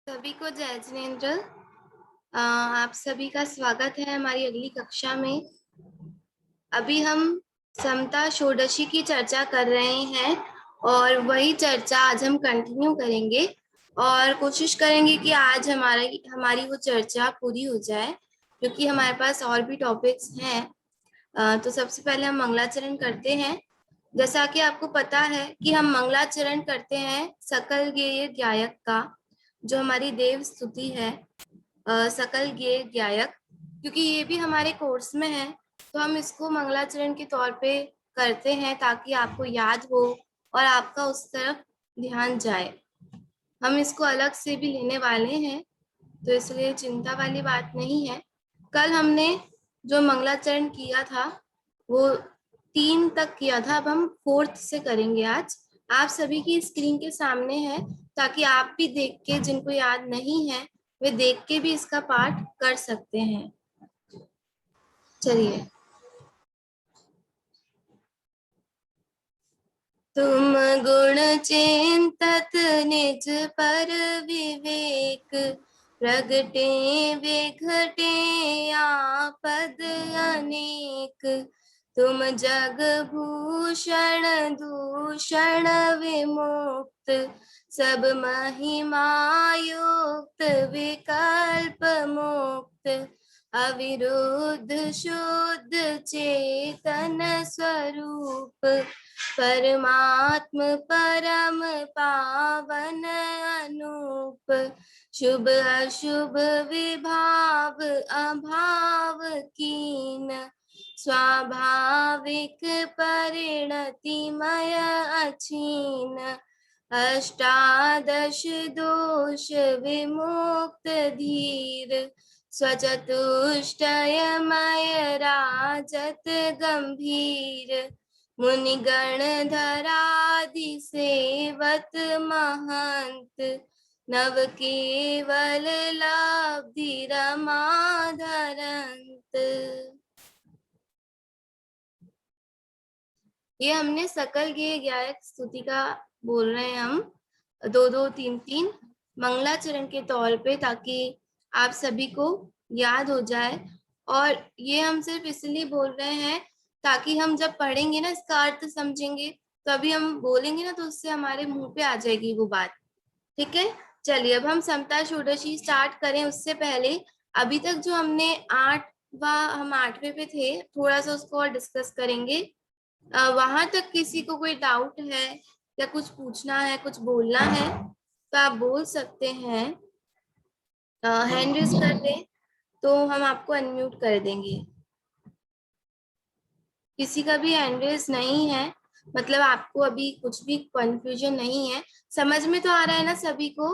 सभी को जय जिनेन्द्र। आप सभी का स्वागत है हमारी अगली कक्षा में। अभी हम समता षोडशी की चर्चा कर रहे हैं और वही चर्चा आज हम कंटिन्यू करेंगे और कोशिश करेंगे कि आज हमारी वो चर्चा पूरी हो जाए, क्योंकि हमारे पास और भी टॉपिक्स हैं। तो सबसे पहले हम मंगलाचरण करते हैं। जैसा कि आपको पता है कि हम मंगलाचरण करते हैं सकल गेय गायक का, जो हमारी देव स्तुति है, सकल गेय गायक। क्योंकि ये भी हमारे कोर्स में है तो हम इसको मंगलाचरण के तौर पे करते हैं ताकि आपको याद हो और आपका उस तरफ ध्यान जाए। हम इसको अलग से भी लेने वाले हैं तो इसलिए चिंता वाली बात नहीं है। कल हमने जो मंगलाचरण किया था वो 3 तक किया था, अब हम 4th से करेंगे आज। आप सभी की स्क्रीन के सामने है ताकि आप भी देख के, जिनको याद नहीं है वे देख के भी इसका पाठ कर सकते हैं। चलिए। तुम गुण चिंतत निज पर विवेक, प्रगटे विघटे आपद अनेक। तुम जग भूषण दूषण विमुक्त, सब महिमा युक्त विकल्प मुक्त। अविरुद्ध शुद्ध चेतन स्वरूप, परमात्म परम पावन अनूप। शुभ अशुभ विभाव अभाव कीन, स्वाभाविक परिणतिमय अछीन। अष्टादश दोष विमुक्त धीर, स्वचतुष्टयमय राजत गंभीर। मुनिगण धरादि सेवत महंत, नव केवल लब्धि रमाधरंत। ये हमने सकल गेय गायक स्तुति का बोल रहे हैं हम 2-2-3-3 मंगलाचरण के तौर पे, ताकि आप सभी को याद हो जाए। और ये हम सिर्फ इसलिए बोल रहे हैं ताकि हम जब पढ़ेंगे ना, इसका अर्थ समझेंगे, तो अभी हम बोलेंगे ना तो उससे हमारे मुंह पे आ जाएगी वो बात। ठीक है, चलिए अब हम समता षोडशी स्टार्ट करें उससे पहले अभी तक जो हमने हम 8वें पे थे, थोड़ा सा उसको और डिस्कस करेंगे। वहां तक किसी को कोई डाउट है या कुछ पूछना है, कुछ बोलना है तो आप बोल सकते हैं। हैंड रेज कर दें तो हम आपको अनम्यूट कर देंगे। किसी का भी हैंड रेज नहीं है, मतलब आपको अभी कुछ भी कंफ्यूजन नहीं है। समझ में तो आ रहा है ना सभी को?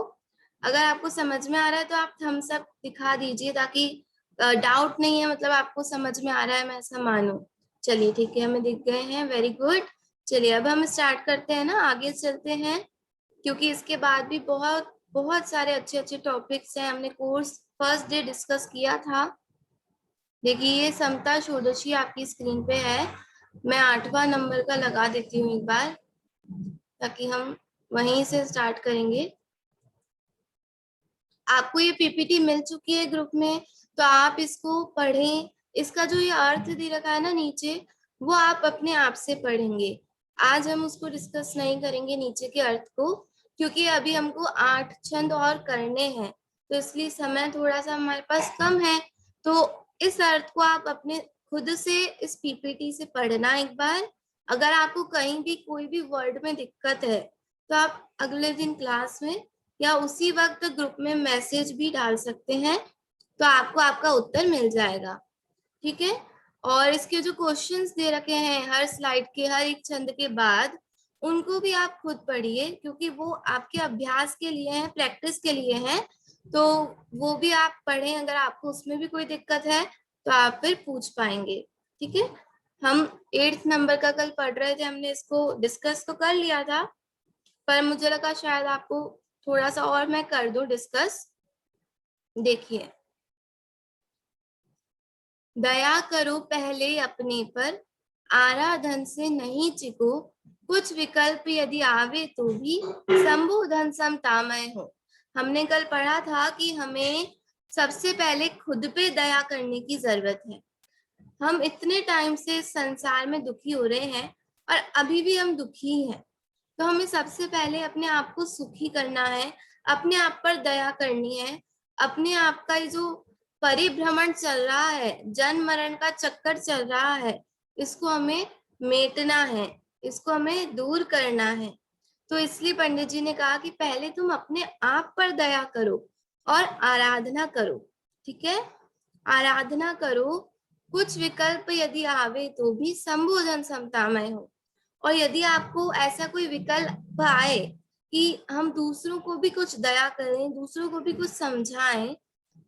अगर आपको समझ में आ रहा है तो आप थम्स अप दिखा दीजिए, ताकि डाउट नहीं है, मतलब आपको समझ में आ रहा है, मैं ऐसा मानूं। चलिए ठीक है, हमें दिख गए हैं, वेरी गुड। चलिए अब हम स्टार्ट करते हैं ना, आगे चलते हैं, क्योंकि इसके बाद भी बहुत बहुत सारे अच्छे अच्छे टॉपिक्स हैं। हमने कोर्स फर्स्ट डे डिस्कस किया था। देखिए ये समता षोडशी आपकी स्क्रीन पे है। मैं 8वां नंबर का लगा देती हूँ एक बार, ताकि हम वहीं से स्टार्ट करेंगे। आपको ये पीपीटी मिल चुकी है ग्रुप में, तो आप इसको पढ़ें। इसका जो ये अर्थ दे रखा है ना नीचे, वो आप अपने आप से पढ़ेंगे। आज हम उसको डिस्कस नहीं करेंगे नीचे के अर्थ को, क्योंकि अभी हमको 8 छंद और करने हैं, तो इसलिए समय थोड़ा सा हमारे पास कम है। तो इस अर्थ को आप अपने खुद से इस पीपीटी से पढ़ना एक बार। अगर आपको कहीं भी कोई भी वर्ड में दिक्कत है तो आप अगले दिन क्लास में या उसी वक्त ग्रुप में मैसेज भी डाल सकते हैं, तो आपको आपका उत्तर मिल जाएगा। ठीक है, और इसके जो क्वेश्चंस दे रखे हैं हर स्लाइड के हर एक छंद के बाद, उनको भी आप खुद पढ़िए, क्योंकि वो आपके अभ्यास के लिए है, प्रैक्टिस के लिए है। तो वो भी आप पढ़ें। अगर आपको उसमें भी कोई दिक्कत है तो आप फिर पूछ पाएंगे। ठीक है, हम 8th नंबर का कल पढ़ रहे थे, हमने इसको डिस्कस तो कर लिया था, पर मुझे लगा शायद आपको थोड़ा सा और मैं कर दूं डिस्कस। देखिए, दया करो पहले अपने पर, आराधन से नहीं चिको, कुछ विकल्प यदि आवे तो भी, शंभु धन समतामय हो। हमने कल पढ़ा था कि हमें सबसे पहले खुद पे दया करने की जरूरत है। हम इतने टाइम से इस संसार में दुखी हो रहे हैं और अभी भी हम दुखी हैं, तो हमें सबसे पहले अपने आप को सुखी करना है, अपने आप पर दया करनी है। अपने आप का ये जो परिभ्रमण चल रहा है, जन्म मरण का चक्कर चल रहा है, इसको हमें मेटना है, इसको हमें दूर करना है। तो इसलिए पंडित जी ने कहा कि पहले तुम अपने आप पर दया करो और आराधना करो। ठीक है, आराधना करो। कुछ विकल्प यदि आवे तो भी संबोधन समतामय हो। और यदि आपको ऐसा कोई विकल्प आए कि हम दूसरों को भी कुछ दया करें, दूसरों को भी कुछ समझाएं,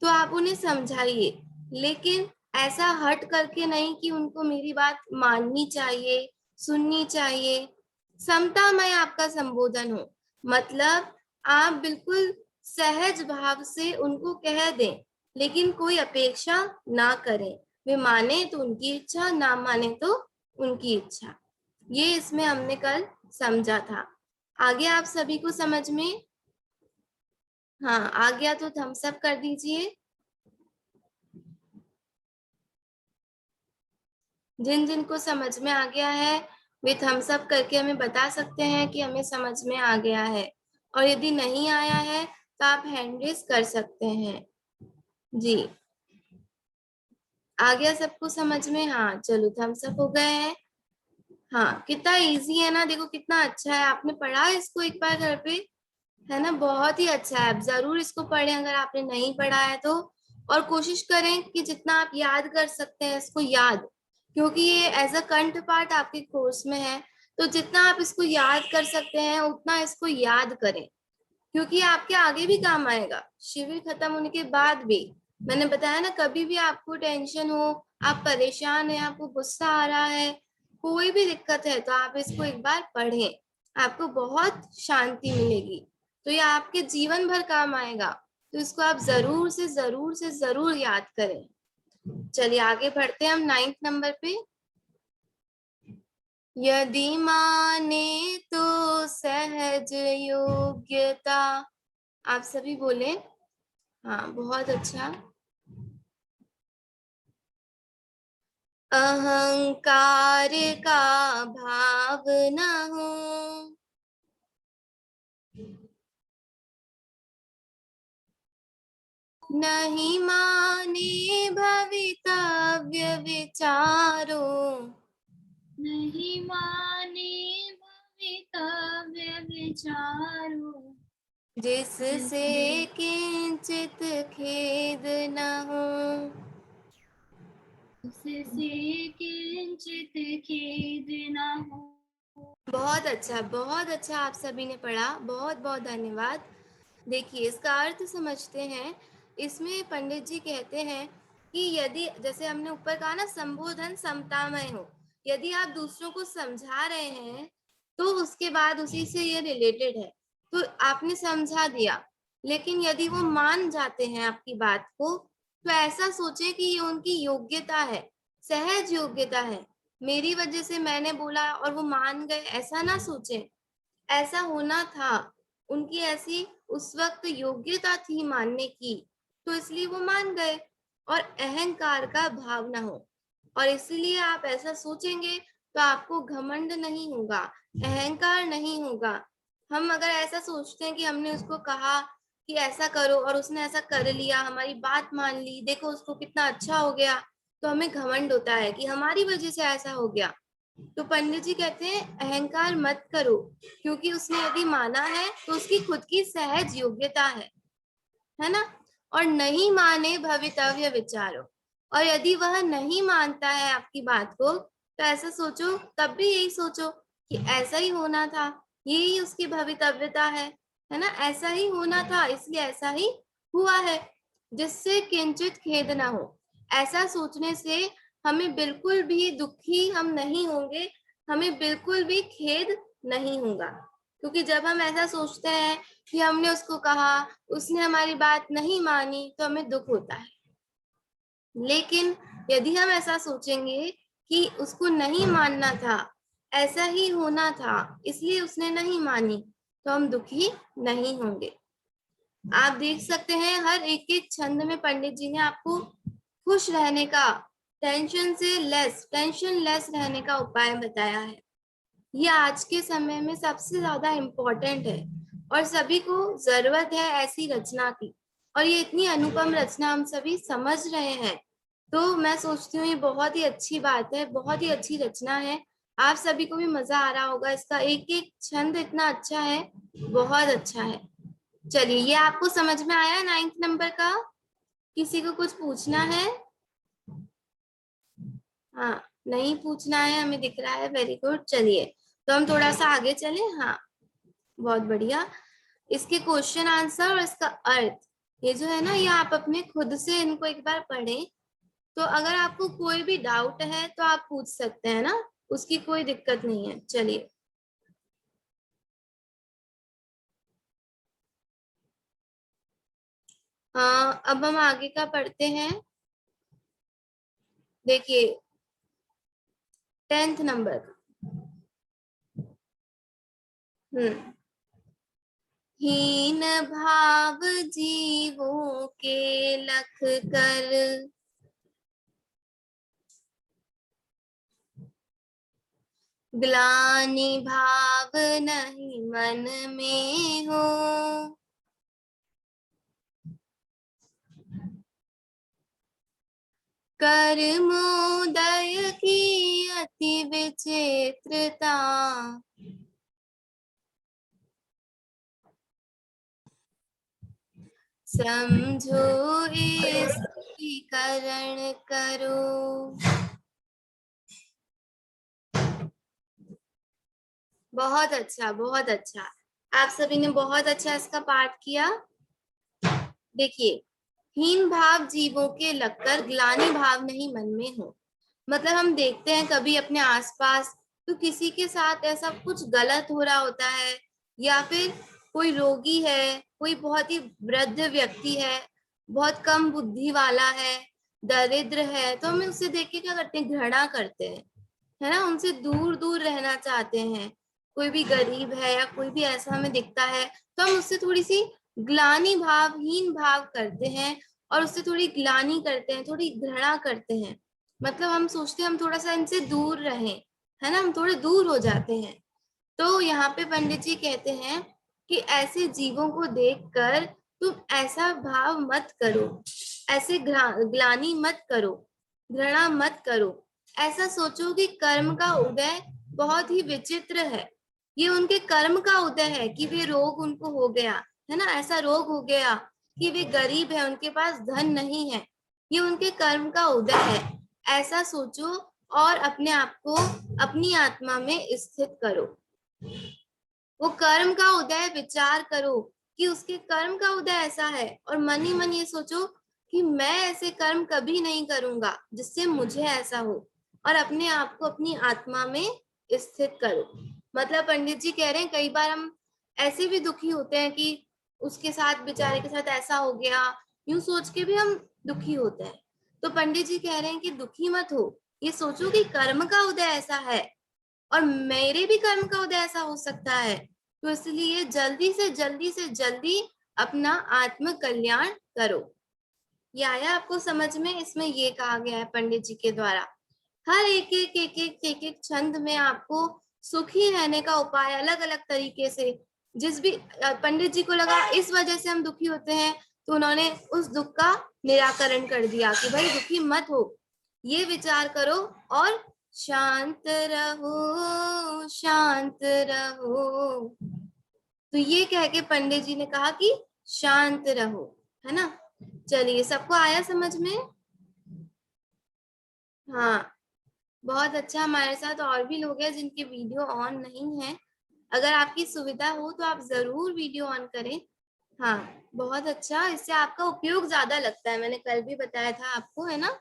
तो आप उन्हें समझाइए, लेकिन ऐसा हट करके नहीं कि उनको मेरी बात माननी चाहिए, सुननी चाहिए। समतामय आपका संबोधन हो, मतलब आप बिल्कुल सहज भाव से उनको कह दें, लेकिन कोई अपेक्षा ना करें। वे माने तो उनकी इच्छा, ना माने तो उनकी इच्छा। ये इसमें हमने कल समझा था। आगे आप सभी को समझ में? हाँ, आ गया तो थम्स अप कर दीजिए। जिन जिन को समझ में आ गया है वे थम्स अप करके हमें बता सकते हैं कि हमें समझ में आ गया है, और यदि नहीं आया है तो आप हैंड रेज कर सकते हैं। जी, आ गया सबको समझ में? हाँ, चलो थम्स अप हो गए हैं। हाँ, कितना इजी है ना, देखो कितना अच्छा है। आपने पढ़ा है इसको एक बार घर पे? है ना, बहुत ही अच्छा है। आप जरूर इसको पढ़ें अगर आपने नहीं पढ़ा है तो, और कोशिश करें कि जितना आप याद कर सकते हैं इसको याद, क्योंकि ये एज अ कंठ पाठ आपके कोर्स में है। तो जितना आप इसको याद कर सकते हैं उतना इसको याद करें, क्योंकि आपके आगे भी काम आएगा, शिविर खत्म होने के बाद भी। मैंने बताया ना, कभी भी आपको टेंशन हो, आप परेशान है, आपको गुस्सा आ रहा है, कोई भी दिक्कत है, तो आप इसको एक बार पढ़ें, आपको बहुत शांति मिलेगी। तो ये आपके जीवन भर काम आएगा। तो इसको आप जरूर से जरूर से जरूर याद करें। चलिए आगे बढ़ते हैं हम 9th नंबर पे। यदि माने तो सहज योग्यता। आप सभी बोले। हाँ, बहुत अच्छा। अहंकार का भाव न हो, नहीं माने भवितव्य विचारो, नहीं माने भवितव्य विचारो, जिससे किंचित खेद न हो, जिससे किंचित खेद न हो। बहुत अच्छा, बहुत अच्छा आप सभी ने पढ़ा, बहुत बहुत धन्यवाद। देखिए इसका अर्थ समझते हैं। इसमें पंडित जी कहते हैं कि यदि, जैसे हमने ऊपर कहा ना, संबोधन समतामय हो, यदि आप दूसरों को समझा रहे हैं तो उसके बाद उसी से ये रिलेटेड है, तो आपने समझा दिया, लेकिन यदि वो मान जाते हैं आपकी बात को, तो ऐसा सोचे कि ये उनकी योग्यता है, सहज योग्यता है, मेरी वजह से मैंने बोला और वो मान गए, ऐसा ना सोचे। ऐसा होना था, उनकी ऐसी उस वक्त योग्यता थी मानने की, तो इसलिए वो मान गए। और अहंकार का भाव ना हो, और इसलिए आप ऐसा सोचेंगे तो आपको घमंड नहीं होगा, अहंकार नहीं होगा। हम अगर ऐसा सोचते हैं कि हमने उसको कहा कि ऐसा करो और उसने ऐसा कर लिया, हमारी बात मान ली, देखो उसको कितना अच्छा हो गया, तो हमें घमंड होता है कि हमारी वजह से ऐसा हो गया। तो पंडित जी कहते हैं अहंकार मत करो, क्योंकि उसने यदि माना है तो उसकी खुद की सहज योग्यता है ना। और नहीं माने भवितव्य विचारो, और यदि वह नहीं मानता है आपकी बात को, तो ऐसा सोचो, तब भी यही सोचो कि ऐसा ही होना था, यही उसकी भवितव्यता है ना, ऐसा ही होना था, इसलिए ऐसा ही हुआ है, जिससे किंचित खेद ना हो। ऐसा सोचने से हमें बिल्कुल भी दुखी हम नहीं होंगे, हमें बिल्कुल भी खेद नहीं होगा, क्योंकि जब हम ऐसा सोचते हैं कि हमने उसको कहा, उसने हमारी बात नहीं मानी, तो हमें दुख होता है। लेकिन यदि हम ऐसा सोचेंगे कि उसको नहीं मानना था, ऐसा ही होना था, इसलिए उसने नहीं मानी, तो हम दुखी नहीं होंगे। आप देख सकते हैं हर एक एक छंद में पंडित जी ने आपको खुश रहने का, टेंशन लेस रहने का उपाय बताया है। ये आज के समय में सबसे ज्यादा इम्पोर्टेंट है और सभी को जरूरत है ऐसी रचना की। और ये इतनी अनुपम रचना हम सभी समझ रहे हैं, तो मैं सोचती हूँ ये बहुत ही अच्छी बात है, बहुत ही अच्छी रचना है। आप सभी को भी मजा आ रहा होगा, इसका एक एक छंद इतना अच्छा है, बहुत अच्छा है। चलिए, ये आपको समझ में आया 9th नंबर का? किसी को कुछ पूछना है? हाँ, नहीं पूछना है, हमें दिख रहा है, वेरी गुड। चलिए, तो हम थोड़ा सा आगे चले। हाँ, बहुत बढ़िया। इसके क्वेश्चन आंसर और इसका अर्थ, ये जो है ना, ये आप अपने खुद से इनको एक बार पढ़ें। तो अगर आपको कोई भी डाउट है तो आप पूछ सकते हैं ना, उसकी कोई दिक्कत नहीं है। चलिए, अब हम आगे का पढ़ते हैं। देखिए, 10th नंबर का। हम्म हीन भाव जीवों के लख कर, ग्लानि भाव नहीं मन में हो। कर्मोदय की अति विचित्रता, समझो इसकी करण करो। बहुत अच्छा, बहुत अच्छा। आप सभी ने बहुत अच्छा इसका पाठ किया। देखिए, हीन भाव जीवों के लगकर ग्लानि भाव नहीं मन में हो। मतलब हम देखते हैं कभी अपने आसपास, तो किसी के साथ ऐसा कुछ गलत हो रहा होता है, या फिर कोई रोगी है, कोई बहुत ही वृद्ध व्यक्ति है, बहुत कम बुद्धि वाला है, दरिद्र है, तो हमें उसे देख के क्या करते हैं, घृणा करते हैं, है ना, उनसे दूर दूर रहना चाहते हैं। कोई भी गरीब है या कोई भी ऐसा हमें दिखता है, तो हम उससे थोड़ी सी ग्लानि भाव, हीन भाव करते हैं, और उससे थोड़ी ग्लानि करते हैं, थोड़ी घृणा करते हैं। मतलब हम सोचते हैं हम थोड़ा सा इनसे दूर रहें, है ना, हम थोड़े दूर हो जाते हैं। तो यहाँ पे पंडित जी कहते हैं कि ऐसे जीवों को देखकर तुम ऐसा भाव मत करो, ऐसे ग्लानि मत करो, घृणा मत करो। ऐसा सोचो कि कर्म का उदय बहुत ही विचित्र है। ये उनके कर्म का उदय है कि वे रोग उनको हो गया, है ना, ऐसा रोग हो गया कि वे गरीब है, उनके पास धन नहीं है। ये उनके कर्म का उदय है, ऐसा सोचो और अपने आप को, अपनी आत्मा में स्थित करो। वो कर्म का उदय विचार करो कि उसके कर्म का उदय ऐसा है, और मन ही मन ये सोचो कि मैं ऐसे कर्म कभी नहीं करूंगा जिससे मुझे ऐसा हो, और अपने आप को अपनी आत्मा में स्थित करो। मतलब पंडित जी कह रहे हैं कई बार हम ऐसे भी दुखी होते हैं कि उसके साथ, बेचारे के साथ ऐसा हो गया, यूं सोच के भी हम दुखी होते हैं। तो पंडित जी कह रहे हैं कि दुखी मत हो, ये सोचो कि कर्म का उदय ऐसा है, और मेरे भी कर्म का उदय ऐसा हो सकता है। तो इसलिए जल्दी से जल्दी से जल्दी अपना आत्म कल्याण करो। ये आया आपको समझ में? इसमें ये कहा गया है पंडित जी के द्वारा। हर एक एक छंद में आपको सुखी रहने का उपाय अलग अलग तरीके से, जिस भी पंडित जी को लगा इस वजह से हम दुखी होते हैं, तो उन्होंने उस दुख का निराकरण कर दिया कि भाई दुखी मत हो, ये विचार करो और शांत रहो, शांत रहो। तो ये कह के पंडित जी ने कहा कि शांत रहो, है ना। चलिए, सबको आया समझ में? हाँ, बहुत अच्छा। हमारे साथ और भी लोग हैं जिनके वीडियो ऑन नहीं है। अगर आपकी सुविधा हो तो आप जरूर वीडियो ऑन करें। हाँ, बहुत अच्छा, इससे आपका उपयोग ज्यादा लगता है, मैंने कल भी बताया था आपको, है ना।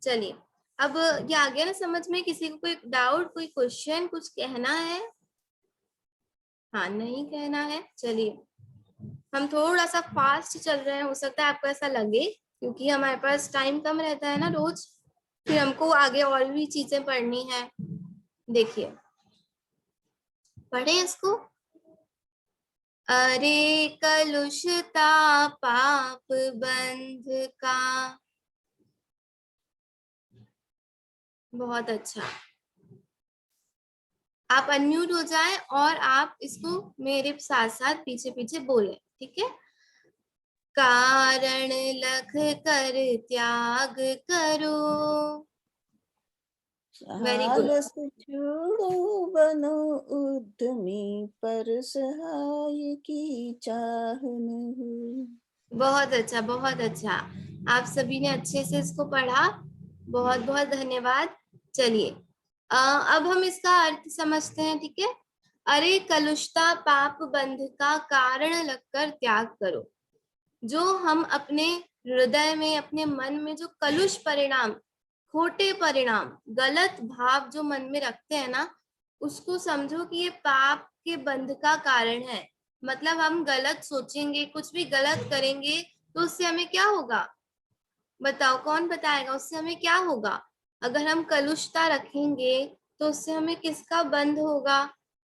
चलिए, अब ये आ गया ना समझ में? किसी को कोई डाउट, कोई क्वेश्चन, कुछ कहना है? हाँ, नहीं कहना है। चलिए, हम थोड़ा सा फास्ट चल रहे हैं, हो सकता है आपको ऐसा लगे, क्योंकि हमारे पास टाइम कम रहता है ना रोज, फिर हमको आगे और भी चीजें पढ़नी है। देखिए, पढ़े इसको। अरे कलुषता पाप बंध का। बहुत अच्छा। आप अनम्यूट हो जाएं और आप इसको मेरे साथ साथ पीछे पीछे बोलें, ठीक है। कारण लख कर त्याग करो। Very good. आलस छोड़ो बनो उद्यमी, पर सहाय की चाह न हो। बहुत अच्छा, बहुत अच्छा। आप सभी ने अच्छे से इसको पढ़ा, बहुत बहुत धन्यवाद। चलिए अब हम इसका अर्थ समझते हैं, ठीक है। अरे कलुषता पाप बंध का कारण लगकर त्याग करो। जो हम अपने हृदय में, अपने मन में जो कलुष परिणाम, खोटे परिणाम, गलत भाव जो मन में रखते हैं ना, उसको समझो कि ये पाप के बंध का कारण है। मतलब हम गलत सोचेंगे, कुछ भी गलत करेंगे तो उससे हमें क्या होगा, बताओ कौन बताएगा, उससे हमें क्या होगा। अगर हम कलुषता रखेंगे तो उससे हमें किसका बंध होगा,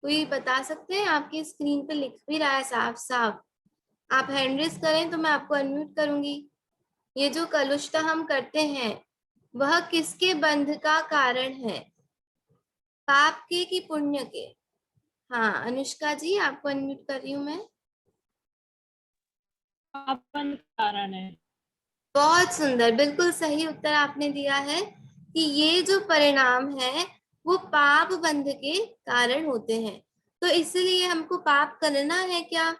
कोई बता सकते हैं। आपकी स्क्रीन पे लिख भी रहा है साफ साफ। आप हैंड रेज करें तो मैं आपको अनम्यूट करूंगी। ये जो कलुषता हम करते हैं वह किसके बंध का कारण है, पाप के कि पुण्य के। हाँ अनुष्का जी, आपको अनम्यूट कर रही हूँ मैं। अपन कारण है। बहुत सुंदर, बिल्कुल सही उत्तर आपने दिया है कि ये जो परिणाम है वो पाप बंध के कारण होते हैं। तो इसलिए हमको पाप करना है क्या,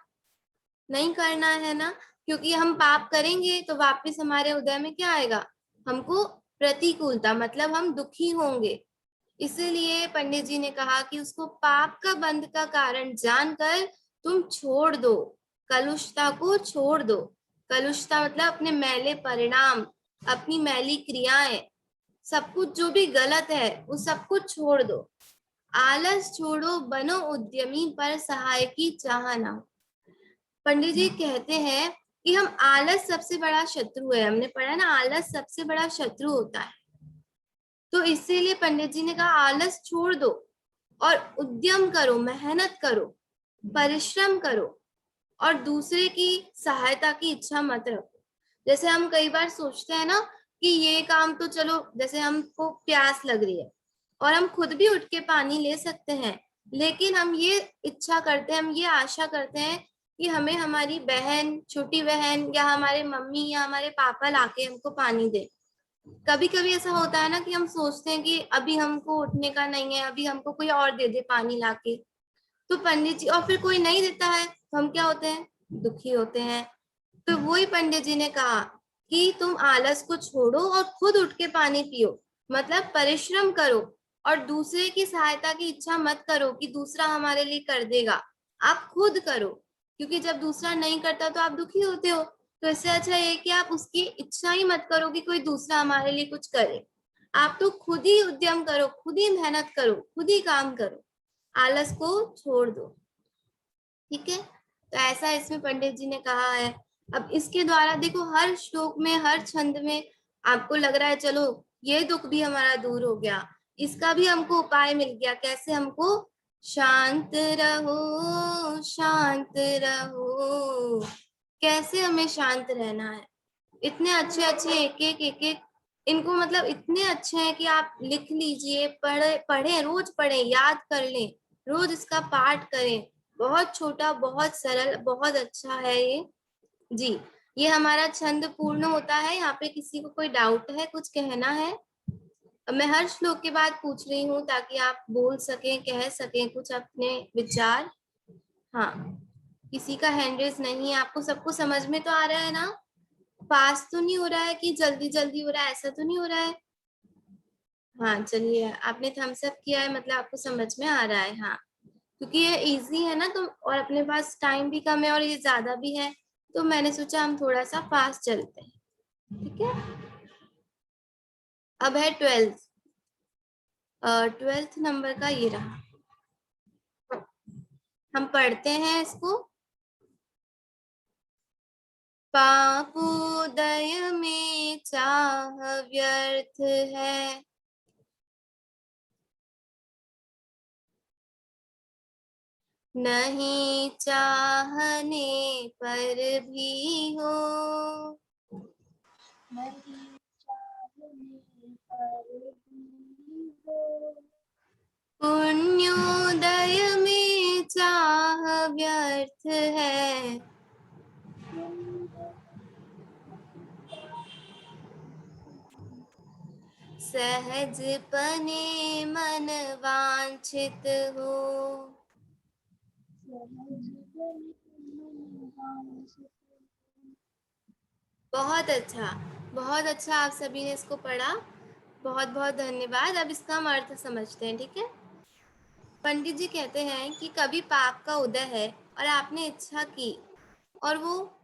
नहीं करना है ना। क्योंकि हम पाप करेंगे तो वापस हमारे उदय में क्या आएगा, हमको प्रतिकूलता, मतलब हम दुखी होंगे। इसीलिए पंडित जी ने कहा कि उसको पाप का बंध का कारण जानकर तुम छोड़ दो, कलुषता को छोड़ दो। कलुषता मतलब अपने मैले परिणाम, अपनी मैली क्रियाएं, सब कुछ जो भी गलत है वो सब कुछ छोड़ दो। आलस छोड़ो बनो उद्यमी, पर सहाय की चाह ना हो। पंडित जी कहते हैं कि हम आलस सबसे बड़ा शत्रु है, हमने पढ़ा ना, आलस सबसे बड़ा शत्रु होता है। तो इसीलिए पंडित जी ने कहा आलस छोड़ दो और उद्यम करो, मेहनत करो, परिश्रम करो, और दूसरे की सहायता की इच्छा मत रखो। जैसे हम कई बार सोचते हैं ना कि ये काम तो चलो, जैसे हमको प्यास लग रही है और हम खुद भी उठ के पानी ले सकते हैं, लेकिन हम ये इच्छा करते हैं, हम ये आशा करते हैं कि हमें हमारी बहन, छोटी बहन या हमारे मम्मी या हमारे पापा लाके हमको पानी दे। कभी कभी ऐसा होता है ना कि हम सोचते हैं कि अभी हमको उठने का नहीं है, अभी हमको कोई और दे दे पानी लाके। तो पंडित जी, और फिर कोई नहीं देता है तो हम क्या होते हैं, दुखी होते हैं। तो वही पंडित जी ने कहा कि तुम आलस को छोड़ो और खुद उठ के पानी पियो, मतलब परिश्रम करो, और दूसरे की सहायता की इच्छा मत करो कि दूसरा हमारे लिए कर देगा। आप खुद करो, क्योंकि जब दूसरा नहीं करता तो आप दुखी होते हो। तो इससे अच्छा ये कि आप उसकी इच्छा ही मत करो कि कोई दूसरा हमारे लिए कुछ करे। आप तो खुद ही उद्यम करो, खुद ही मेहनत करो, खुद ही काम करो, आलस को छोड़ दो, ठीक है। तो ऐसा इसमें पंडित जी ने कहा है। अब इसके द्वारा देखो, हर श्लोक में, हर छंद में आपको लग रहा है चलो ये दुख भी हमारा दूर हो गया, इसका भी हमको उपाय मिल गया। कैसे हमको शांत रहो, शांत रहो, कैसे हमें शांत रहना है। इतने अच्छे अच्छे एक एक इनको, मतलब इतने अच्छे हैं कि आप लिख लीजिए, पढ़े पढ़े, रोज पढ़े, याद कर लें, रोज इसका पाठ करें। बहुत छोटा, बहुत सरल, बहुत अच्छा है ये। जी, ये हमारा छंद पूर्ण होता है। यहाँ पे किसी को कोई डाउट है, कुछ कहना है? मैं हर श्लोक के बाद पूछ रही हूँ ताकि आप बोल सकें, कह सकें कुछ अपने विचार। हाँ, किसी का हैंड रेज नहीं है। आपको सबको समझ में तो आ रहा है ना? फास्ट तो नहीं हो रहा है कि जल्दी जल्दी हो रहा है, ऐसा तो नहीं हो रहा है? हाँ चलिए, आपने थम्स अप किया है, मतलब आपको समझ में आ रहा है। हाँ, क्योंकि ये इजी है ना, तो और अपने पास टाइम भी कम है और ये ज्यादा भी है, तो मैंने सोचा हम थोड़ा सा फास्ट चलते हैं, ठीक है। अब है ट्वेल्थ, ट्वेल्थ नंबर का ये रहा। हम पढ़ते हैं इसको। पापोदय में चाह व्यर्थ है, नहीं चाहने पर भी हो, नहीं चाहने पर भी हो, पुण्योदय में चाह व्यर्थ है, सहज पने मन वांछित हो। बहुत अच्छा, बहुत अच्छा, आप सभी ने इसको पढ़ा, बहुत बहुत धन्यवाद। अब इसका हम अर्थ समझते हैं, ठीक है। पंडित जी कहते हैं कि कभी पाप का उदय है और आपने इच्छा की और वो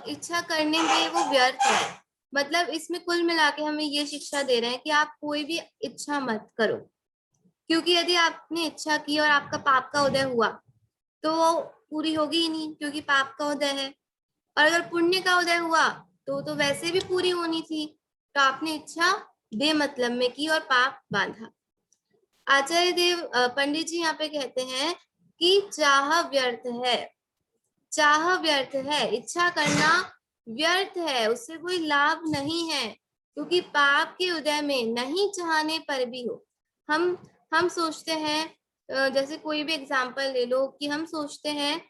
इच्छा करने में वो व्यर्थ है। मतलब इसमें कुल मिला के हमें ये शिक्षा दे रहे हैं कि आप कोई भी इच्छा मत करो, क्योंकि यदि आपने इच्छा की और आपका पाप का उदय हुआ तो वो पूरी होगी ही नहीं, क्योंकि पाप का उदय है। और अगर पुण्य का उदय हुआ तो वैसे भी पूरी होनी थी। तो आपने इच्छा बेमतलब में की और पाप बांधा। आचार्य देव पंडित जी यहाँ पे कहते हैं कि चाह व्यर्थ है, चाह व्यर्थ है, इच्छा करना व्यर्थ है, उससे कोई लाभ नहीं है, क्योंकि पाप के उदय में नहीं चाहने पर भी हो। हम सोचते हैं, जैसे कोई भी एग्जांपल ले लो कि हम सोचते हैं,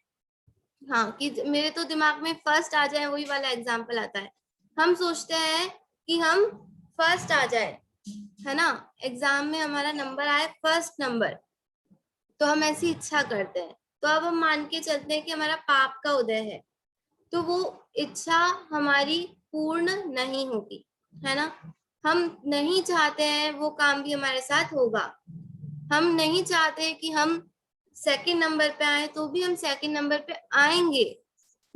हाँ, कि मेरे तो दिमाग में फर्स्ट आ जाए वही वाला एग्जांपल आता है। हम सोचते हैं कि हम फर्स्ट आ जाए, है ना, एग्जाम में हमारा नंबर आए फर्स्ट नंबर, तो हम ऐसी इच्छा करते हैं। तो अब हम मान के चलते हैं कि हमारा पाप का उदय है, तो वो इच्छा हमारी पूर्ण नहीं होगी, है ना। हम नहीं चाहते हैं वो काम भी हमारे साथ होगा। हम नहीं चाहते कि हम सेकंड नंबर पे आए, तो भी हम सेकंड नंबर पे आएंगे,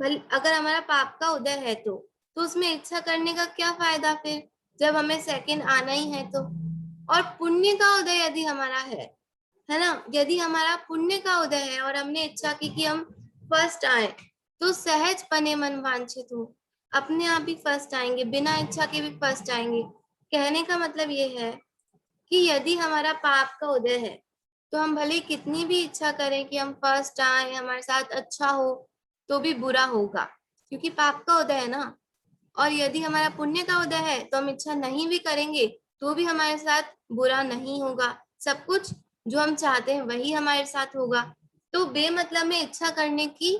अगर हमारा पाप का उदय है तो उसमें इच्छा करने का क्या फायदा फिर, जब हमें सेकंड आना ही है तो। और पुण्य का उदय यदि हमारा है ना, यदि हमारा पुण्य का उदय है और हमने इच्छा की कि हम फर्स्ट आए, तो सहज पने मन वांछित हो, अपने आप ही फर्स्ट आएंगे, बिना इच्छा के भी फर्स्ट आएंगे। कहने का मतलब ये है कि यदि हमारा पाप का उदय है तो हम भले कितनी भी इच्छा करें कि हम फर्स्ट आए, हमारे साथ अच्छा हो, तो भी बुरा होगा, क्योंकि पाप का उदय है ना। और यदि हमारा पुण्य का उदय है तो हम इच्छा नहीं भी करेंगे तो भी हमारे साथ बुरा नहीं होगा, सब कुछ जो हम चाहते हैं वही हमारे साथ होगा। तो बेमतलब में इच्छा करने की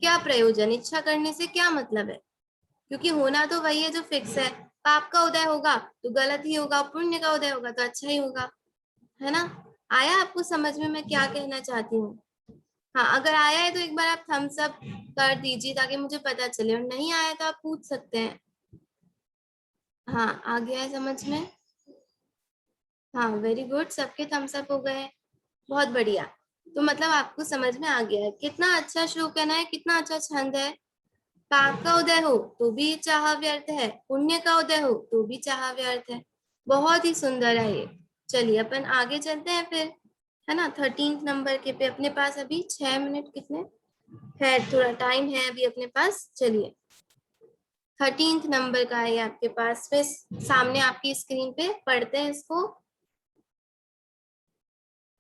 क्या प्रयोजन, इच्छा करने से क्या मतलब है, क्योंकि होना तो वही है जो फिक्स है। पाप का उदय होगा तो गलत ही होगा, पुण्य का उदय होगा तो अच्छा ही होगा, है ना। आया आपको समझ में मैं क्या कहना चाहती हूँ? हाँ, अगर आया है तो एक बार आप थम्स अप कर दीजिए ताकि मुझे पता चले, और नहीं आया तो आप पूछ सकते हैं। हाँ, आ गया है समझ में? हाँ, वेरी गुड, सबके थम्स अप हो गए, बहुत बढ़िया। तो मतलब आपको समझ में आ गया है। कितना अच्छा श्लोक है ना, कितना अच्छा छंद है। पाप का उदय हो तो भी चाह व्यर्थ है, पुण्य का उदय हो तो भी चाह व्यर्थ है। बहुत ही सुंदर है ये। चलिए अपन आगे चलते हैं फिर, है ना। 13 नंबर के पे अपने पास अभी 6 मिनट कितने है, थोड़ा टाइम है अभी अपने पास। चलिए 13 नंबर का है आपके पास, फिर सामने आपकी स्क्रीन पे पढ़ते हैं इसको।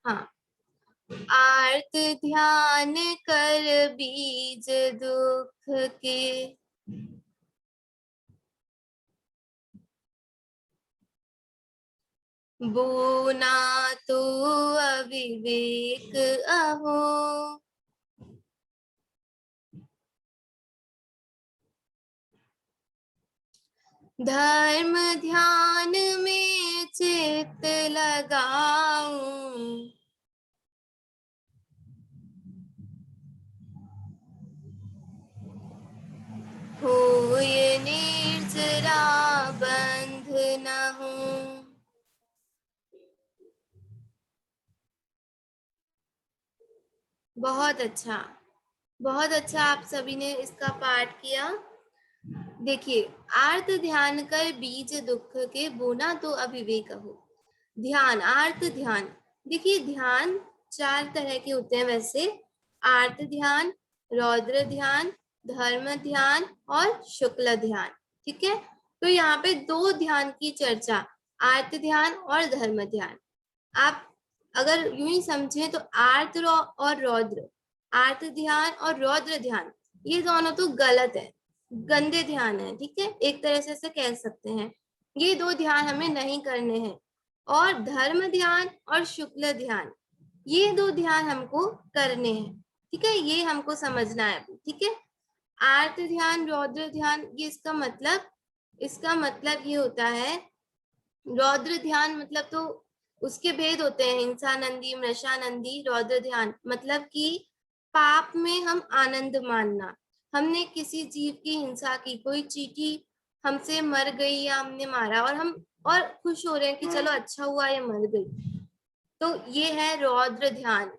हाँ, आर्त ध्यान कर बीज दुख के, बोना तो अविवेक अहो। धर्म ध्यान में चित्त लगाऊं, होय निर्जरा बंध न हूं। बहुत अच्छा, बहुत अच्छा, आप सभी ने इसका पाठ किया। देखिए, आर्त ध्यान कर बीज दुख के, बोना तो अविवेक हो। ध्यान, आर्त ध्यान, देखिए ध्यान 4 तरह के होते हैं वैसे, आर्त ध्यान, रौद्र ध्यान, धर्म ध्यान और शुक्ल ध्यान, ठीक है। तो यहाँ पे 2 ध्यान की चर्चा, आर्त ध्यान और धर्म ध्यान। आप अगर यूं ही समझे तो आर्त और रौद्र आर्त ध्यान और रौद्र ध्यान ये दोनों तो गलत है, गंदे ध्यान है, ठीक है, एक तरह से इसे कह सकते हैं। ये दो ध्यान हमें नहीं करने हैं। और धर्म ध्यान और शुक्ल ध्यान ये दो ध्यान हमको करने हैं, ठीक है, ये हमको समझना है अभी, ठीक है। आर्त ध्यान, रौद्र ध्यान, ये इसका मतलब ये होता है, रौद्र ध्यान मतलब तो उसके भेद होते हैं, हिंसानंदी, मृषानंदी। रौद्र ध्यान मतलब कि पाप में हम आनंद मानना, हमने किसी जीव की हिंसा की, कोई चींटी हमसे मर गई या हमने मारा और हम और खुश हो रहे हैं कि चलो अच्छा हुआ ये मर गई, तो ये है रौद्र ध्यान।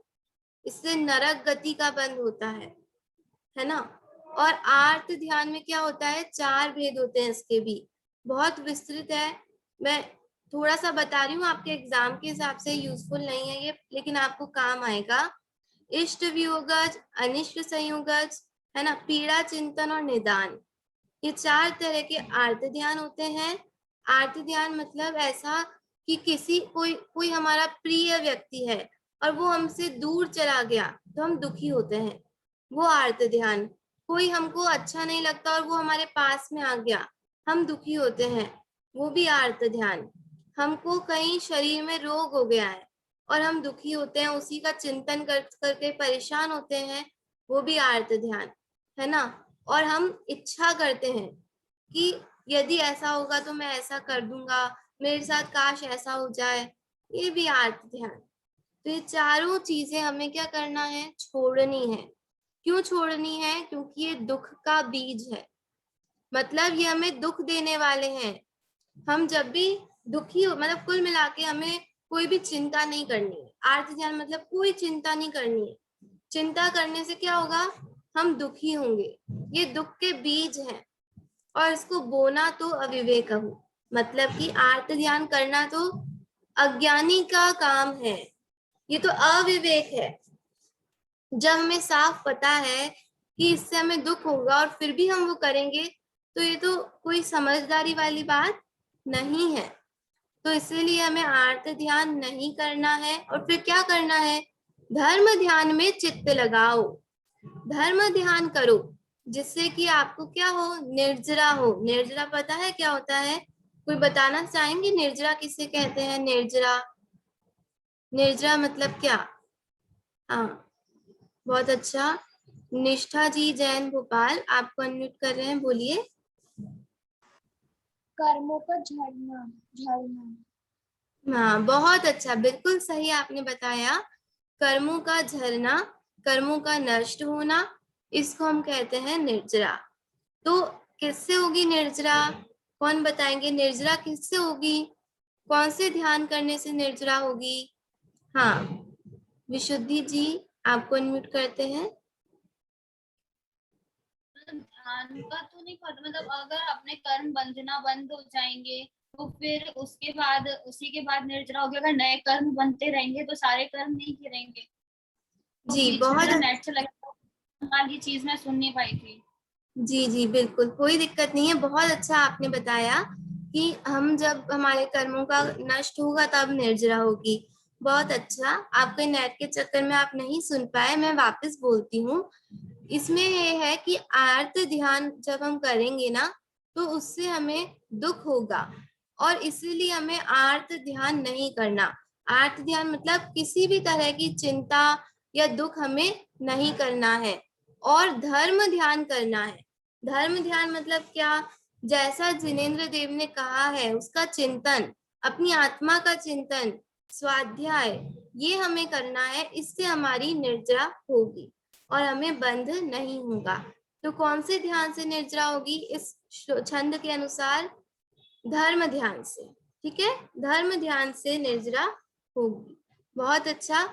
इससे नरक गति का बंध होता है ना। और आर्त ध्यान में क्या होता है, चार भेद होते हैं, इसके भी बहुत विस्तृत है। मैं थोड़ा सा बता रही हूँ, आपके एग्जाम के हिसाब से यूजफुल नहीं है ये, लेकिन आपको काम आएगा। इष्ट वियोगज, अनिष्ट संयोगज, है ना, पीड़ा चिंतन और निदान, ये चार तरह के आर्त ध्यान होते हैं। आर्त ध्यान मतलब ऐसा कि कोई हमारा प्रिय व्यक्ति है और वो हमसे दूर चला गया तो हम दुखी होते हैं, वो आर्त ध्यान। कोई हमको अच्छा नहीं लगता और वो हमारे पास में आ गया, हम दुखी होते हैं, वो भी आर्त ध्यान। हमको कहीं शरीर में रोग हो गया है और हम दुखी होते हैं, उसी का चिंतन करके परेशान होते हैं, वो भी आर्त ध्यान, है ना। और हम इच्छा करते हैं कि यदि ऐसा होगा तो मैं ऐसा कर दूंगा, मेरे साथ काश ऐसा हो जाए, ये भी आर्त ध्यान। तो ये चारों चीजें हमें क्या करना है, छोड़नी है। क्यों छोड़नी है, क्योंकि ये दुख का बीज है, मतलब ये हमें दुख देने वाले हैं। हम जब भी दुखी हो, मतलब कुल मिला के हमें कोई भी चिंता नहीं करनी है। आर्त ध्यान मतलब कोई चिंता नहीं करनी है, चिंता करने से क्या होगा, हम दुखी होंगे, ये दुख के बीज हैं। और इसको बोना तो अविवेक हो, मतलब कि आर्त ध्यान करना तो अज्ञानी का काम है, ये तो अविवेक है। जब हमें साफ पता है कि इससे हमें दुख होगा और फिर भी हम वो करेंगे, तो ये तो कोई समझदारी वाली बात नहीं है। तो इसीलिए हमें आर्त ध्यान नहीं करना है। और फिर क्या करना है, धर्म ध्यान में चित्त लगाओ, धर्म ध्यान करो, जिससे कि आपको क्या हो, निर्जरा हो। निर्जरा पता है क्या होता है, कोई बताना चाहेंगे निर्जरा किसे कहते हैं? निर्जरा, निर्जरा मतलब क्या? हाँ, बहुत अच्छा। निष्ठा जी जैन भोपाल, आपको अनम्यूट कर रहे हैं, बोलिए। कर्मों का झड़ना, झड़ना। हाँ, बहुत अच्छा, बिल्कुल सही आपने बताया। कर्मों का झरना, कर्मों का नष्ट होना, इसको हम कहते हैं निर्जरा। तो किससे होगी निर्जरा, कौन बताएंगे, निर्जरा किससे होगी, कौन से ध्यान करने से निर्जरा होगी? हाँ, विशुद्धि जी, आपको अनम्यूट करते हैं। ध्यान का तो नहीं पता, मतलब अगर अपने कर्म बंधना बंद हो जाएंगे तो फिर उसके बाद, उसी के बाद निर्जरा होगी। अगर नए कर्म बनते रहेंगे तो सारे कर्म नहीं गिरेंगे। तो जी, बीच में बहुत मेरा नेट चला गया, हमारी चीज मैं सुन नहीं पाई थी। जी जी बिल्कुल, कोई दिक्कत नहीं है। बहुत अच्छा आपने बताया कि हम जब हमारे कर्मों का नष्ट होगा तब निर्जरा होगी। बहुत अच्छा, आपके नेट के चक्कर में आप नहीं सुन पाए, मैं वापस बोलती हूँ। इसमें ये है कि आर्त ध्यान जब हम करेंगे ना, तो उससे हमें दुख होगा, और इसीलिए हमें आर्त ध्यान नहीं करना। आर्त ध्यान मतलब किसी भी तरह की चिंता या दुख हमें नहीं करना है, और धर्म ध्यान करना है। धर्म ध्यान मतलब क्या, जैसा जिनेंद्र देव ने कहा है उसका चिंतन, अपनी आत्मा का चिंतन, स्वाध्याय, ये हमें करना है। इससे हमारी निर्जरा होगी और हमें बंध नहीं होगा। तो कौन से ध्यान से निर्जरा होगी इस छंद के अनुसार? धर्म ध्यान से, ठीक है, धर्म ध्यान से निर्जरा होगी। बहुत अच्छा,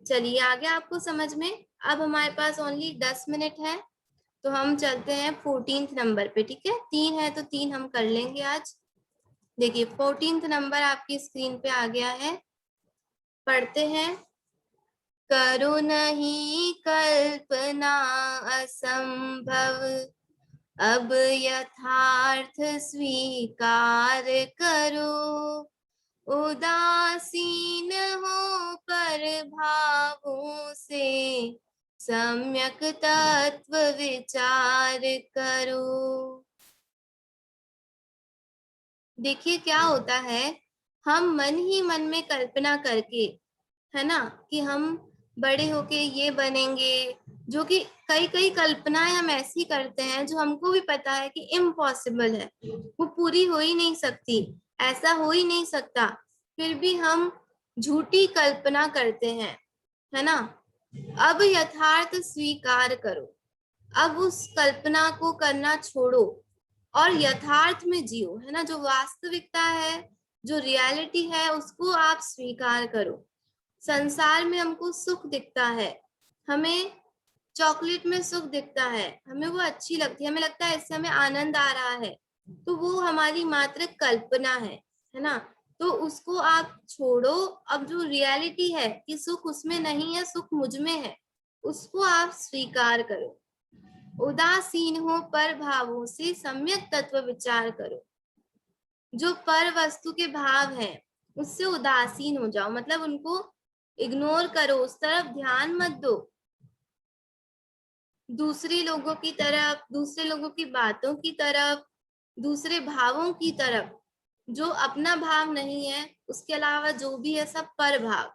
चलिए आ गया आपको समझ में। अब हमारे पास ओनली 10 मिनट है, तो हम चलते हैं 14th नंबर पे, ठीक है, 3 है तो 3 हम कर लेंगे आज। देखिए 14th नंबर आपकी स्क्रीन पे आ गया है, पढ़ते हैं। करो नहीं कल्पना असंभव, अब यथार्थ स्वीकार करो, उदासीन हो पर भावों से सम्यक तत्व विचार करो। देखिए क्या होता है, हम मन ही मन में कल्पना करके, है ना, कि हम बड़े होके ये बनेंगे, जो कि कई कई कल्पनाएं हम ऐसी करते हैं जो हमको भी पता है कि इम्पॉसिबल है, वो पूरी हो ही नहीं सकती, ऐसा हो ही नहीं सकता, फिर भी हम झूठी कल्पना करते हैं, है ना। अब यथार्थ स्वीकार करो, अब उस कल्पना को करना छोड़ो और यथार्थ में जियो, है ना। जो वास्तविकता है, जो रियलिटी है, उसको आप स्वीकार करो। संसार में हमको सुख दिखता है, हमें चॉकलेट में सुख दिखता है, हमें वो अच्छी लगती है, हमें लगता है इससे हमें आनंद आ रहा है, तो वो हमारी मात्र कल्पना है ना। तो उसको आप छोड़ो, अब जो रियलिटी है कि सुख उसमें नहीं है, सुख मुझ में है, उसको आप स्वीकार करो। उदासीन हो पर भावों से सम्यक तत्व विचार करो। जो पर वस्तु के भाव है उससे उदासीन हो जाओ, मतलब उनको इग्नोर करो, उस तरफ ध्यान मत दो। दूसरे लोगों की तरफ, दूसरे लोगों की बातों की तरफ, दूसरे भावों की तरफ, जो अपना भाव नहीं है, उसके अलावा जो भी है सब पर भाव,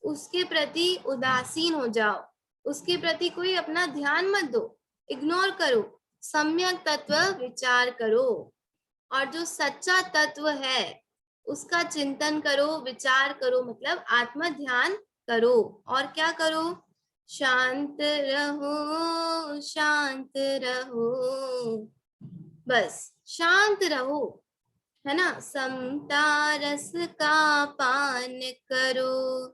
उसके प्रति उदासीन हो जाओ, उसके प्रति कोई अपना ध्यान मत दो, इग्नोर करो, सम्यक तत्व विचार करो। और जो सच्चा तत्व है उसका चिंतन करो, विचार करो, मतलब आत्म ध्यान करो। और क्या करो, शांत रहो, शांत रहो, बस शांत रहो, है ना। समता रस का पान करो,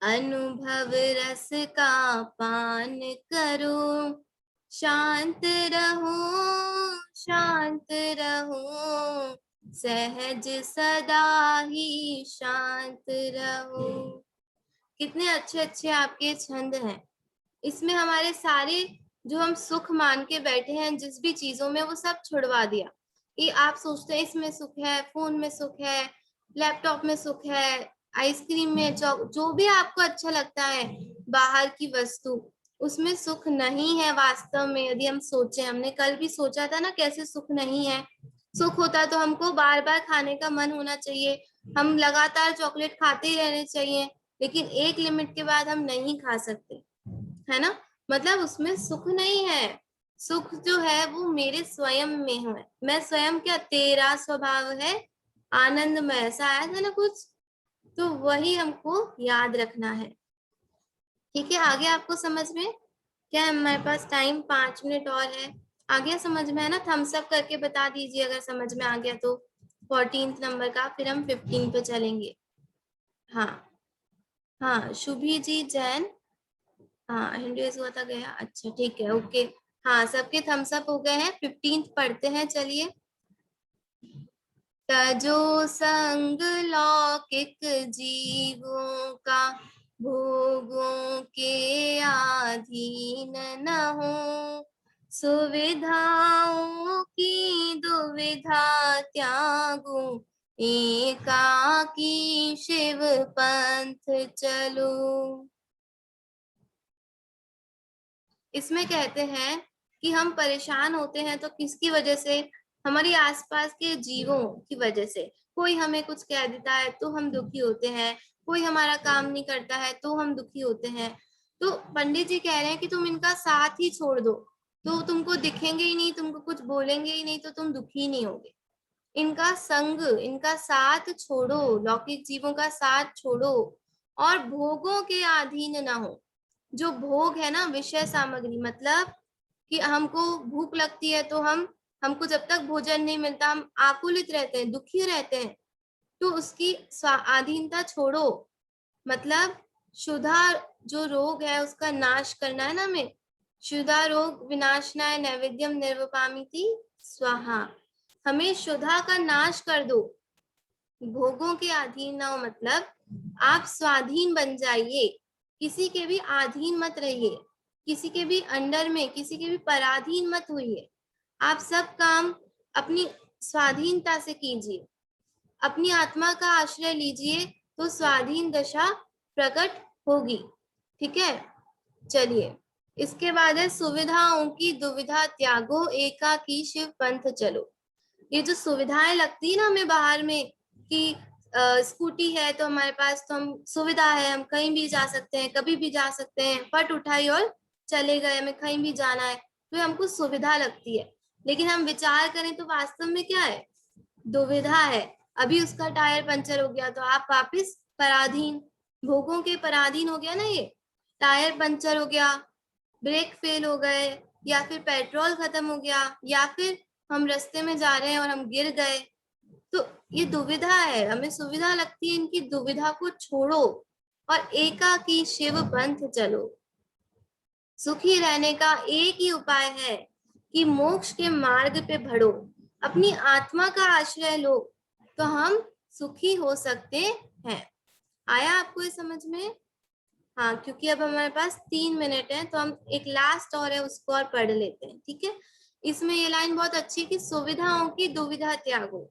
अनुभव रस का पान करो, शांत रहो, शांत रहो, सहज सदा ही शांत रहो। कितने अच्छे अच्छे आपके छंद हैं। इसमें हमारे सारे जो हम सुख मान के बैठे हैं जिस भी चीजों में, वो सब छुड़वा दिया। कि आप सोचते हैं इसमें सुख है, फोन में सुख है, लैपटॉप में सुख है, आइसक्रीम में, जो भी आपको अच्छा लगता है बाहर की वस्तु, उसमें सुख नहीं है वास्तव में। यदि हम सोचे, हमने कल भी सोचा था ना कैसे सुख नहीं है। सुख होता तो हमको बार बार खाने का मन होना चाहिए, हम लगातार चॉकलेट खाते ही रहने चाहिए, लेकिन एक लिमिट के बाद हम नहीं खा सकते, है ना। मतलब उसमें सुख नहीं है। सुख जो है वो मेरे स्वयं में है। मैं स्वयं क्या, तेरा स्वभाव है आनंदमय, ऐसा आया था ना कुछ, तो वही हमको याद रखना है। ठीक है, आगे आपको समझ में क्या है? हमारे पास टाइम 5 मिनट और है। आ गया समझ में, है ना। थम्स अप करके बता दीजिए अगर समझ में आ गया तो 14 नंबर का, फिर हम 15 पे चलेंगे। हाँ हाँ, शुभी जी जैन, हाँ हिंदुइज हुआ था गया, अच्छा ठीक है, ओके। हाँ, सबके थम्स अप हो गए हैं। 15 पढ़ते हैं, चलिए। तजो संग लौकिक जीवों का, भोगों के अधीन न हो, सुविधाओं की दुविधा त्यागो, एकाकी शिव पंथ चलो। इसमें कहते हैं कि हम परेशान होते हैं तो किसकी वजह से, हमारी आसपास के जीवों की वजह से। कोई हमें कुछ कह देता है तो हम दुखी होते हैं, कोई हमारा काम नहीं करता है तो हम दुखी होते हैं। तो पंडित जी कह रहे हैं कि तुम इनका साथ ही छोड़ दो, तो तुमको दिखेंगे ही नहीं, तुमको कुछ बोलेंगे ही नहीं, तो तुम दुखी नहीं होगे। इनका संग, इनका साथ छोड़ो, लौकिक जीवों का साथ छोड़ो, और भोगों के अधीन ना हो। जो भोग है ना, विषय सामग्री, मतलब कि हमको भूख लगती है तो हमको जब तक भोजन नहीं मिलता हम आकुलित रहते हैं, दुखी रहते हैं, तो उसकी अधीनता छोड़ो। मतलब क्षुधा जो रोग है उसका नाश करना है ना हमें। क्षुधा रोग विनाशनाय नैवेद्यम निर्वपामिति स्वाहा। हमें क्षुधा का नाश कर दो, भोगों के अधीन ना हो, मतलब आप स्वाधीन बन जाइए, किसी के भी अधीन मत रहिए, किसी के भी अंडर में, किसी के भी पराधीन मत होइए। आप सब काम अपनी स्वाधीनता से कीजिए, अपनी आत्मा का आश्रय लीजिए, तो स्वाधीन दशा प्रकट होगी। ठीक है, चलिए। इसके बाद है सुविधाओं की दुविधा त्यागो, एकाकी शिव पंथ चलो। ये जो सुविधाएं लगती है ना हमें बाहर में कि स्कूटी है तो हमारे पास, तो हम सुविधा है, हम कहीं भी जा सकते हैं, कभी भी जा सकते हैं, फट उठाई और चले गए, हमें कहीं भी जाना है तो हमको सुविधा लगती है। लेकिन हम विचार करें तो वास्तव में क्या है, दुविधा है। अभी उसका टायर पंचर हो गया तो आप वापस पराधीन, भोगों के पराधीन हो गया ना। ये टायर पंचर हो गया, ब्रेक फेल हो गए, या फिर पेट्रोल खत्म हो गया, या फिर हम रास्ते में जा रहे हैं और हम गिर गए, तो ये दुविधा है, हमें सुविधा लगती है। इनकी दुविधा को छोड़ो और एकाकी शिव पंथ चलो। सुखी रहने का एक ही उपाय है कि मोक्ष के मार्ग पे बढ़ो, अपनी आत्मा का आश्रय लो, तो हम सुखी हो सकते हैं। आया आपको ये समझ में? हाँ, क्योंकि अब हमारे पास 3 मिनट है तो हम एक लास्ट और है उसको और पढ़ लेते हैं, ठीक है। इसमें ये लाइन बहुत अच्छी कि सुविधाओं की दुविधा त्यागो।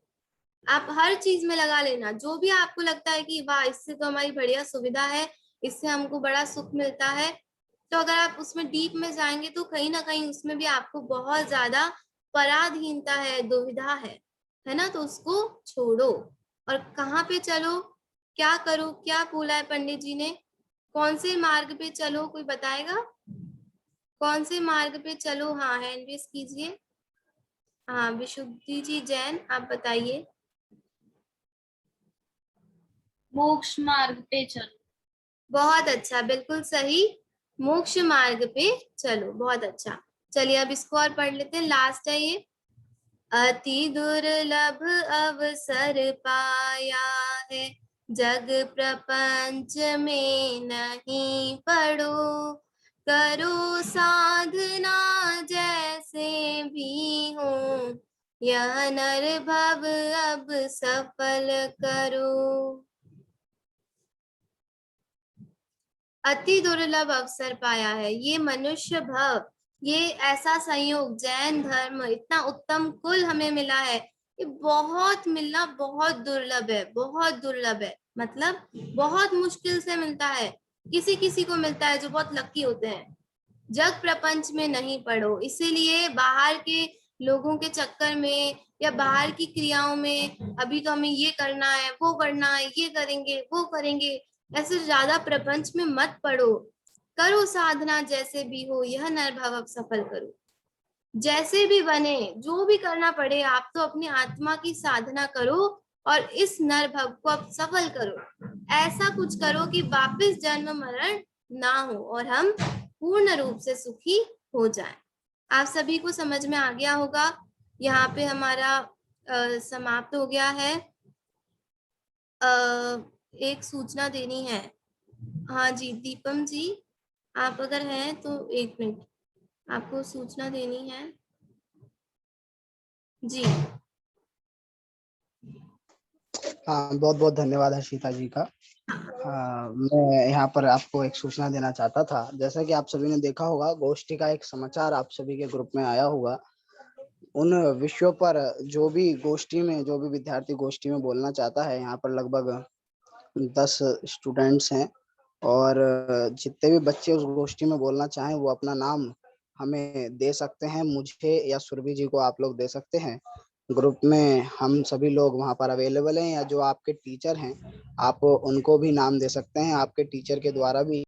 आप हर चीज में लगा लेना, जो भी आपको लगता है कि वाह इससे तो हमारी बढ़िया सुविधा है, इससे हमको बड़ा सुख मिलता है, तो अगर आप उसमें डीप में जाएंगे तो कहीं ना कहीं उसमें भी आपको बहुत ज्यादा पराधीनता है, दुविधा है ना। तो उसको छोड़ो और कहाँ पे चलो, क्या करो, क्या बोला है पंडित जी ने, कौन से मार्ग पे चलो, कोई बताएगा? कौन से मार्ग पे चलो? हाँ, हैंड रेस कीजिए। हाँ, विशुद्धि जी जैन, आप बताइए। मोक्ष मार्ग पे चलो। बहुत अच्छा, बिल्कुल सही, मोक्ष मार्ग पे चलो, बहुत अच्छा। चलिए अब इसको और पढ़ लेते हैं, लास्ट है ये। अति दुर्लभ अवसर पाया है, जग प्रपंच में नहीं पड़ो, करो साधना जैसे भी हो, यह नर भव अब सफल करो। अति दुर्लभ अवसर पाया है, ये मनुष्य भव, ये ऐसा संयोग, जैन धर्म, इतना उत्तम कुल हमें मिला है, ये बहुत मिलना बहुत दुर्लभ है, बहुत दुर्लभ है, मतलब बहुत मुश्किल से मिलता है, किसी किसी को मिलता है जो बहुत लकी होते हैं। जग प्रपंच में नहीं पड़ो, इसीलिए बाहर के लोगों के चक्कर में या बाहर की क्रियाओं में, अभी तो हमें ये करना है, वो करना है, ये करेंगे, वो करेंगे, ऐसे ज्यादा प्रपंच में मत पड़ो। करो साधना जैसे भी हो, यह नर भव अब सफल करो। जैसे भी बने, जो भी करना पड़े, आप तो अपनी आत्मा की साधना करो और इस नर भव को अब सफल करो। ऐसा कुछ करो कि वापस जन्म मरण ना हो और हम पूर्ण रूप से सुखी हो जाएं। आप सभी को समझ में आ गया होगा। यहाँ पे हमारा समाप्त हो गया है। एक सूचना देनी है। हाँ जी, दीपम जी, आप अगर हैं तो 1 मिनट, आपको सूचना देनी है जी। हाँ, बहुत बहुत धन्यवाद हर्षिता जी का। मैं यहाँ पर आपको एक सूचना देना चाहता था। जैसा कि आप सभी ने देखा होगा, गोष्ठी का एक समाचार आप सभी के ग्रुप में आया होगा। उन विषयों पर जो भी गोष्ठी में, जो भी विद्यार्थी गोष्ठी में बोलना चाहता है, यहाँ पर लगभग 10 स्टूडेंट्स हैं और जितने भी बच्चे उस गोष्ठी में बोलना चाहें वो अपना नाम हमें दे सकते हैं, मुझे या सुरभि जी को आप लोग दे सकते हैं। ग्रुप में हम सभी लोग वहाँ पर अवेलेबल हैं, या जो आपके टीचर हैं आप उनको भी नाम दे सकते हैं। आपके टीचर के द्वारा भी